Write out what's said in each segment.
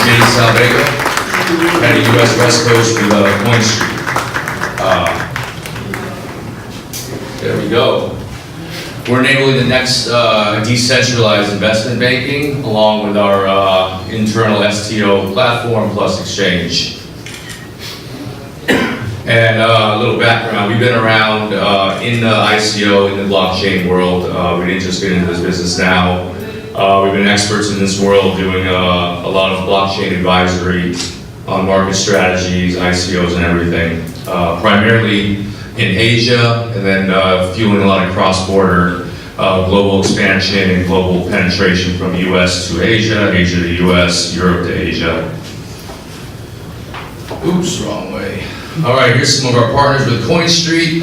Jay Salvego, head of US West Coast with Coin Street. There we go. We're enabling the next decentralized investment banking along with our internal STO platform plus exchange. And a little background, we've been around in the ICO, in the blockchain world. We didn't just get into this business now. We've been experts in this world doing a lot of blockchain advisory on market strategies, ICOs and everything. Primarily in Asia, and then fueling a lot of cross-border global expansion and global penetration from US to Asia, Asia to US, Europe to Asia. Oops, wrong way. All right, here's some of our partners with Coin Street.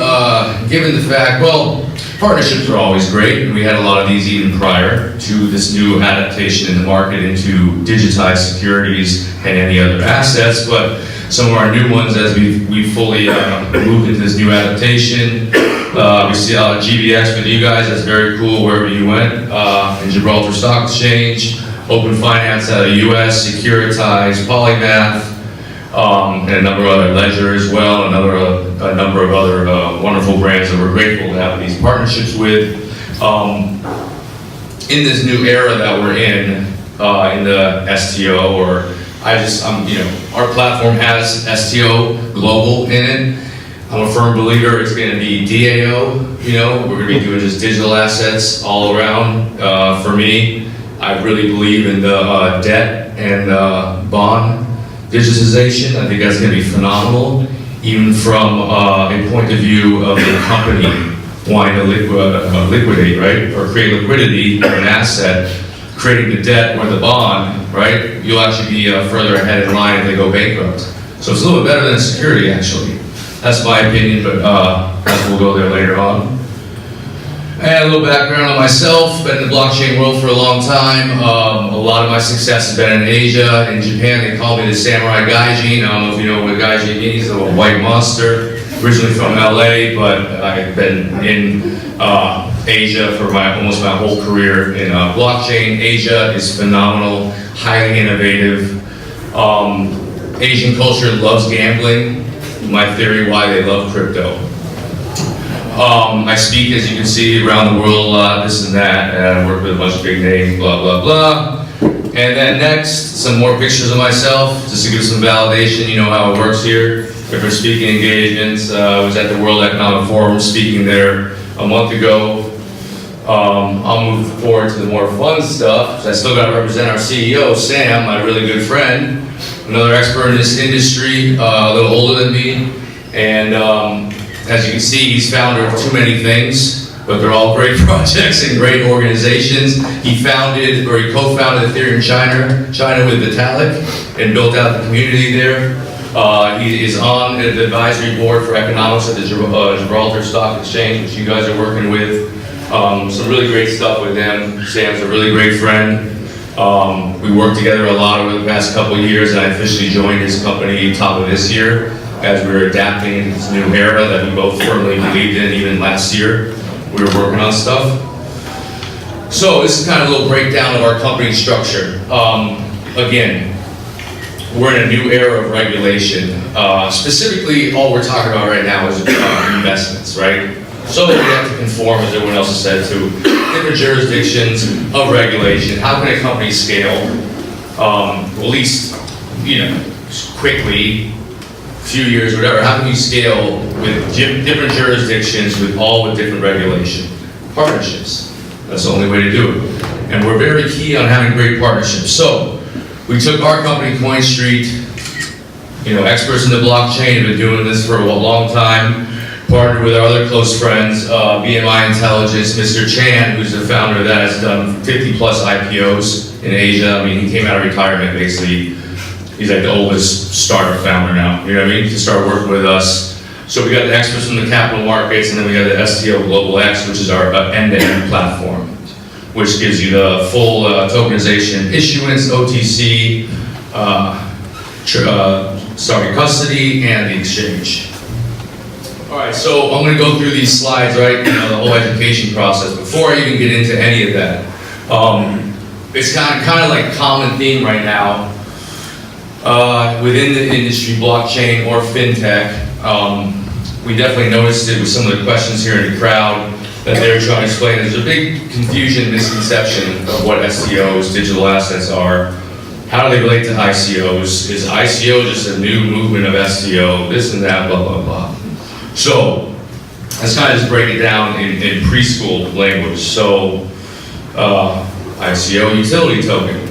Given the fact, well, partnerships are always great, and we had a lot of these even prior to this new adaptation in the market into digitized securities and any other assets, but some of our new ones as we fully moved into this new adaptation. We see a lot of GBX with you guys, that's very cool wherever you went. In Gibraltar Stock Exchange, Open Finance out of the US, Securitize, Polymath, and a number of other, Ledger as well, a number of other wonderful brands that we're grateful to have these partnerships with. In this new era that we're in the STO, or our platform has STO Global in it. I'm a firm believer it's going to be DAO, we're going to be doing just digital assets all around. For me, I really believe in the debt and bond digitization. I think that's going to be phenomenal, even from a point of view of the company wanting to liquidate, right? Or create liquidity in an asset, creating the debt or the bond, right? You'll actually be further ahead in line if they go bankrupt. So it's a little bit better than security, actually. That's my opinion, but we'll go there later on. And a little background on myself, been in the blockchain world for a long time. A lot of my success has been in Asia. In Japan, they call me the Samurai Gaijin. I don't know if you know what Gaijin means, a white monster. Originally from LA, but I've been in Asia for almost my whole career in blockchain. Asia is phenomenal, highly innovative. Asian culture loves gambling. My theory why they love crypto. I speak, as you can see, around the world a lot, this and that, and I work with a bunch of big names, blah, blah, blah. And then next, some more pictures of myself, just to give some validation, you know how it works here. Different speaking engagements. I was at the World Economic Forum speaking there a month ago. I'll move forward to the more fun stuff. I still got to represent our CEO, Sam, my really good friend, another expert in this industry, a little older than me. And as you can see, he's founder of too many things, but they're all great projects and great organizations. He co-founded Ethereum China with Vitalik and built out the community there. He is on the advisory board for economics at the Gibraltar Stock Exchange, which you guys are working with. Some really great stuff with him. Sam's a really great friend. We worked together a lot over the past couple of years, and I officially joined his company top of this year as we were adapting in this new era that we both firmly believed in. Even last year, we were working on stuff. So this is kind of a little breakdown of our company structure. Again, we're in a new era of regulation. Specifically, all we're talking about right now is investments, right? So that we have to conform, as everyone else has said, to different jurisdictions of regulation. How can a company scale, at least, quickly, few years, whatever, how can you scale with different jurisdictions with different regulation? Partnerships. That's the only way to do it. And we're very key on having great partnerships. So we took our company, Coin Street, experts in the blockchain, have been doing this for a long time, partnered with our other close friends, BMI Intelligence, Mr. Chan, who's the founder of that, has done 50 plus IPOs in Asia. I mean, he came out of retirement, basically. He's like the oldest startup founder now, to start working with us. So we got the experts from the capital markets, and then we got the STO Global X, which is our end-to-end platform, which gives you the full tokenization, issuance, OTC, custody, and the exchange. All right, so I'm going to go through these slides, right? The whole education process. Before I even get into any of that, it's kind of like common theme right now. within the industry, blockchain or fintech. We definitely noticed it with some of the questions here in the crowd that they're trying to explain. There's a big confusion, misconception of what STOs, digital assets are. How do they relate to ICOs? Is ICO just a new movement of STO? This and that, blah, blah, blah. So, let's kind of just break it down in preschool language. So, ICO, utility token.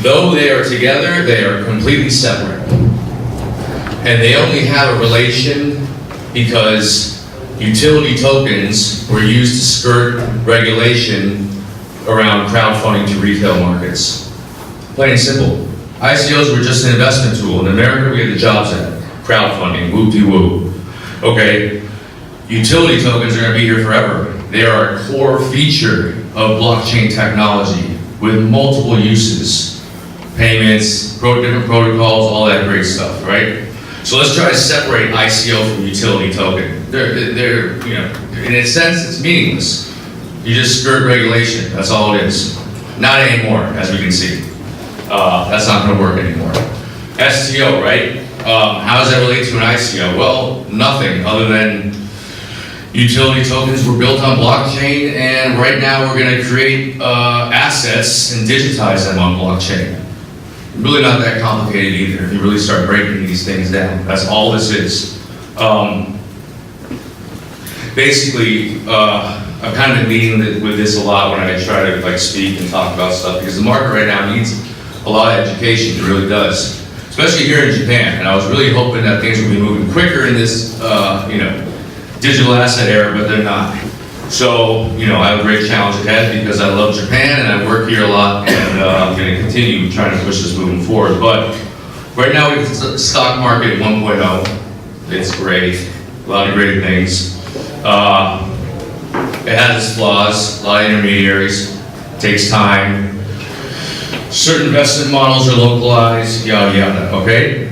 Though they are together, they are completely separate. And they only have a relation because utility tokens were used to skirt regulation around crowdfunding to retail markets. Plain and simple. ICOs were just an investment tool. In America, we had the Jobs Act, crowdfunding, whoop-de-whoop. Okay, utility tokens are going to be here forever. They are a core feature of blockchain technology with multiple uses, payments, different protocols, all that great stuff, right? So let's try to separate ICO from utility token. They're you know, in a sense, it's meaningless. You just skirt regulation, that's all it is. Not anymore, as we can see. That's not going to work anymore. STO, right? How does that relate to an ICO? Well, nothing other than utility tokens were built on blockchain, and right now we're going to create assets and digitize them on blockchain. Really not that complicated either if you really start breaking these things down. That's all this is. Basically, I've kind of been meeting with this a lot when I try to speak and talk about stuff, because the market right now needs a lot of education. It really does, especially here in Japan. And I was really hoping that things would be moving quicker in this, digital asset era, but they're not. So, I have a great challenge ahead because I love Japan and I work here a lot, and I'm going to continue trying to push this moving forward. But right now we have the stock market 1.0. It's great, a lot of great things. It has its flaws, a lot of intermediaries, takes time. Certain investment models are localized, yada yada, okay?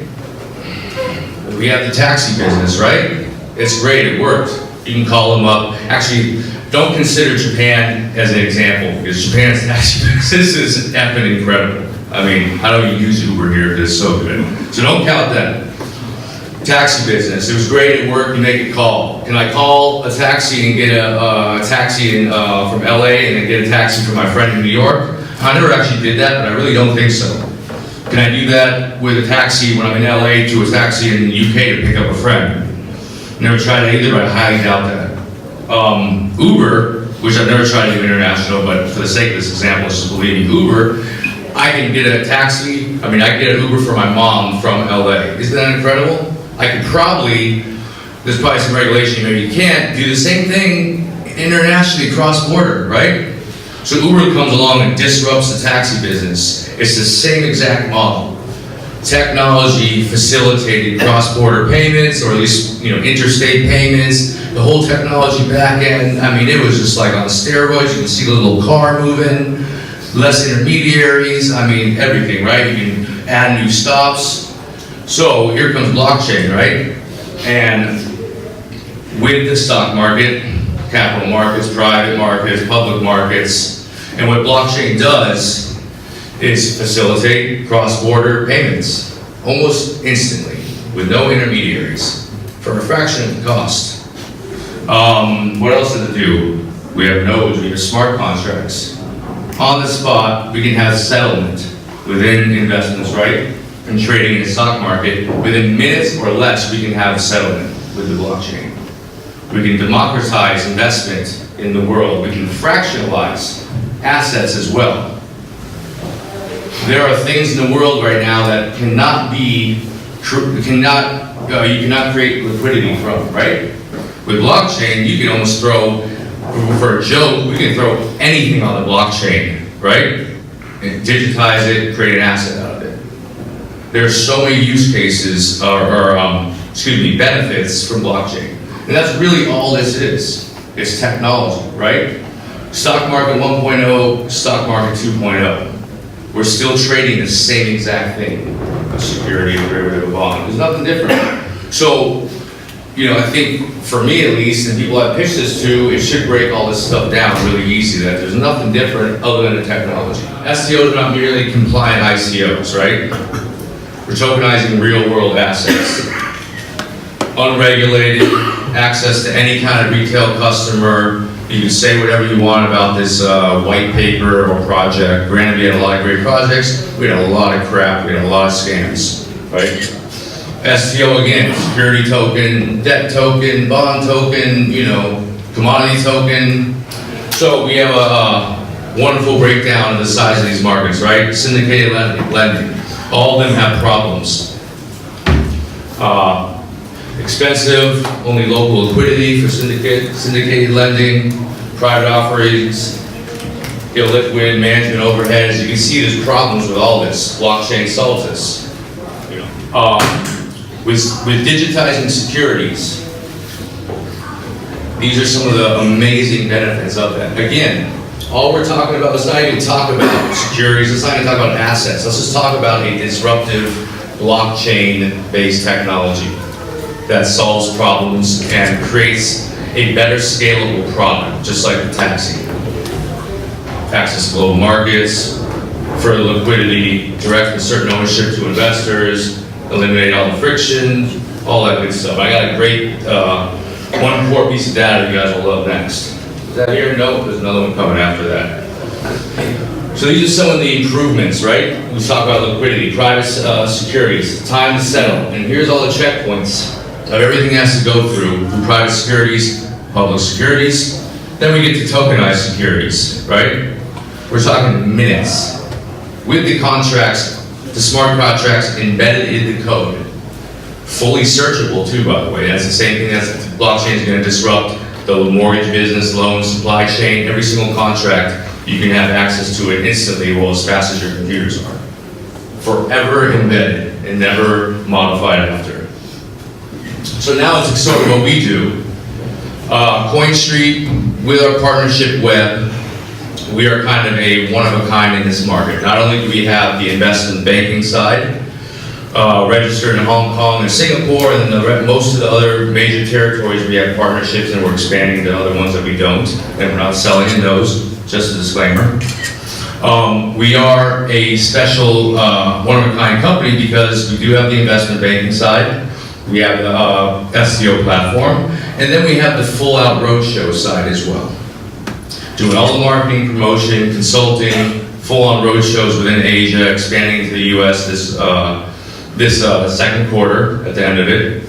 We have the taxi business, right? It's great, it worked. You can call them up. Actually, don't consider Japan as an example, because Japan's taxi business is effing incredible. I mean, how do you use Uber here? It's so good. So don't count that. Taxi business, it was great, it worked, you make a call. Can I call a taxi and get a taxi from LA and then get a taxi from my friend in New York? I never actually did that, but I really don't think so. Can I do that with a taxi when I'm in LA to a taxi in the UK to pick up a friend? Never tried it either, but I highly doubt that. Uber, which I've never tried to do international, but for the sake of this example, let's just believe me, Uber, I can get a taxi, I can get an Uber for my mom from LA. Isn't that incredible? I could probably, there's probably some regulation, maybe you can't, do the same thing internationally, cross-border, right? So Uber comes along and disrupts the taxi business. It's the same exact model. Technology facilitated cross-border payments, or at least interstate payments. The whole technology back end, it was just like on steroids. You can see the little car moving, less intermediaries, everything, right? You can add new stops. So here comes blockchain, right? And with the stock market, capital markets, private markets, public markets, and what blockchain does is facilitate cross-border payments almost instantly with no intermediaries for a fraction of the cost. What else does it do? We have nodes, we have smart contracts. On the spot, we can have settlement within investments, right? And trading in the stock market. Within minutes or less, we can have a settlement with the blockchain. We can democratize investment in the world. We can fractionalize assets as well. There are things in the world right now that cannot be, you cannot create liquidity from, right? With blockchain, you can almost throw, for a joke, we can throw anything on the blockchain, right? And digitize it, create an asset out of it. There are so many use cases, benefits from blockchain. And that's really all this is. It's technology, right? Stock market 1.0, stock market 2.0. We're still trading the same exact thing. A security, a derivative, a bond. There's nothing different. So, I think for me at least, and people I've pitched this to, it should break all this stuff down really easy, that there's nothing different other than the technology. STOs are not merely compliant ICOs, right? We're tokenizing real-world assets. Unregulated, access to any kind of retail customer. You can say whatever you want about this white paper or project. Granted, we had a lot of great projects. We had a lot of crap. We had a lot of scams, right? STO again, security token, debt token, bond token, commodity token. So we have a wonderful breakdown of the size of these markets, right? Syndicated lending. All of them have problems. Expensive, only local liquidity for syndicated lending, private offerings, illiquid, management overheads. You can see there's problems with all this. Blockchain solves this. With digitizing securities, these are some of the amazing benefits of that. Again, all we're talking about, let's not even talk about securities, let's not even talk about assets. Let's just talk about a disruptive blockchain-based technology that solves problems and creates a better scalable product, just like the taxi. Access to global markets, further liquidity, direct and certain ownership to investors, eliminate all the friction, all that good stuff. I got a great one core piece of data you guys will love next. Is that here? No, there's another one coming after that. So these are some of the improvements, right? We talk about liquidity, private securities, time to settle, and here's all the checkpoints of everything has to go through private securities, public securities, then we get to tokenized securities, right? We're talking minutes. With the contracts, the smart contracts embedded in the code. Fully searchable too, by the way. That's the same thing that blockchain is going to disrupt the mortgage business, loan, supply chain, every single contract. You can have access to it instantly, well, as fast as your computers are. Forever embedded and never modified after. So now it's sort of what we do. CoinStreet, with our partnership web, we are kind of a one-of-a-kind in this market. Not only do we have the investment banking side, registered in Hong Kong and Singapore, and then most of the other major territories we have partnerships, and we're expanding to other ones that we don't, and we're not selling in those, just a disclaimer. We are a special one-of-a-kind company because we do have the investment banking side, we have the SEO platform, and then we have the full-out roadshow side as well. Doing all the marketing, promotion, consulting, full-on roadshows within Asia, expanding to the US this second quarter at the end of it.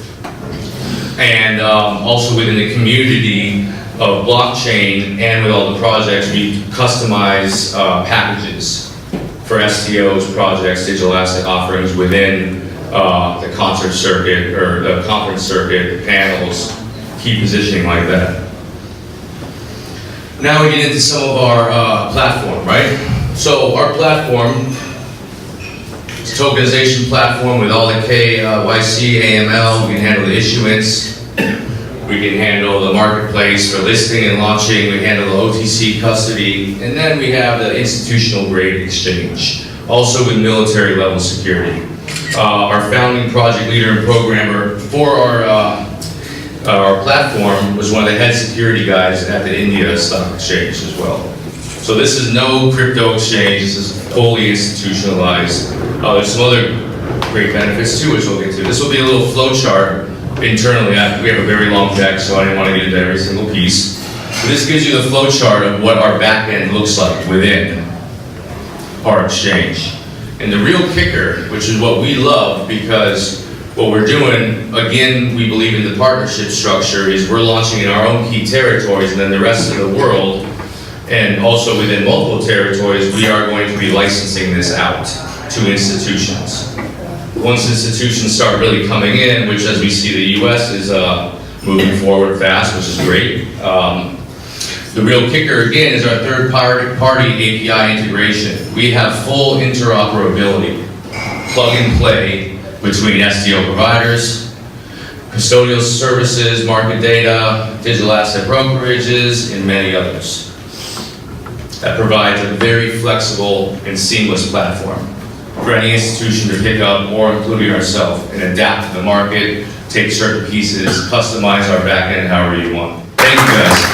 And also within the community of blockchain and with all the projects, we customize packages for STOs, projects, digital asset offerings within the concert circuit or the conference circuit, panels, key positioning like that. Now we get into some of our platform, right? So our platform, it's a tokenization platform with all the KYC, AML, we can handle the issuance, we can handle the marketplace for listing and launching, we handle the OTC custody, and then we have the institutional grade exchange, also with military level security. Our founding project leader and programmer for our platform was one of the head security guys at the India Stock Exchange as well. So this is no crypto exchange, this is fully institutionalized. There's some other great benefits too, which we'll get to. This will be a little flow chart internally. We have a very long deck, so I didn't want to get into every single piece. So this gives you the flow chart of what our back end looks like within our exchange. And the real kicker, which is what we love, because what we're doing, again, we believe in the partnership structure, is we're launching in our own key territories, and then the rest of the world, and also within multiple territories, we are going to be licensing this out to institutions. Once institutions start really coming in, which as we see the US is moving forward fast, which is great. The real kicker, again, is our third-party API integration. We have full interoperability, plug and play between STO providers, custodial services, market data, digital asset brokerages, and many others. That provides a very flexible and seamless platform for any institution to pick up, or including ourselves, and adapt to the market, take certain pieces, customize our backend however you want. Thank you guys.